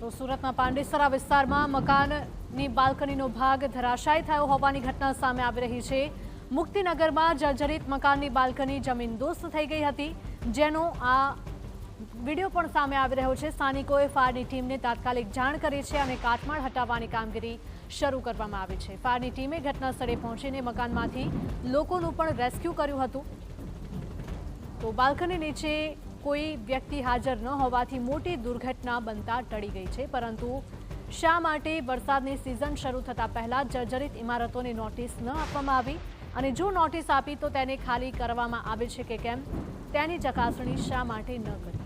તો સુરતના પાંડેસરા વિસ્તારમાં મકાનની બાલ્કનીનો ભાગ ધરાશાયી થયો હોવાની ઘટના સામે આવી રહી છે। મુક્તિનગરમાં જર્જરિત મકાનની બાલ્કની જમીનદોસ્ત થઈ ગઈ હતી, જેનો આ વિડીયો પણ સામે આવી રહ્યો છે। સ્થાનિકોએ ફાયરની ટીમને તાત્કાલિક જાણ કરી છે અને કાટમાળ હટાવવાની કામગીરી શરૂ કરવામાં આવી છે। ફાયરની ટીમે ઘટના સ્થળે પહોંચીને મકાનમાંથી લોકોનું પણ રેસ્ક્યુ કર્યું હતું। તો બાલ્કની નીચે કોઈ વ્યક્તિ હાજર ન હોવાથી મોટી દુર્ઘટના બનતા ટળી ગઈ છે, પરંતુ શા માટે વરસાદની સિઝન શરૂ થતા પહેલા જર્જરિત ઇમારતોને નોટિસ ન આપવામાં આવી અને જો નોટિસ આપી તો તેને ખાલી કરવામાં આવે છે કે કેમ તેની ચકાસણી શા માટે ન કરી?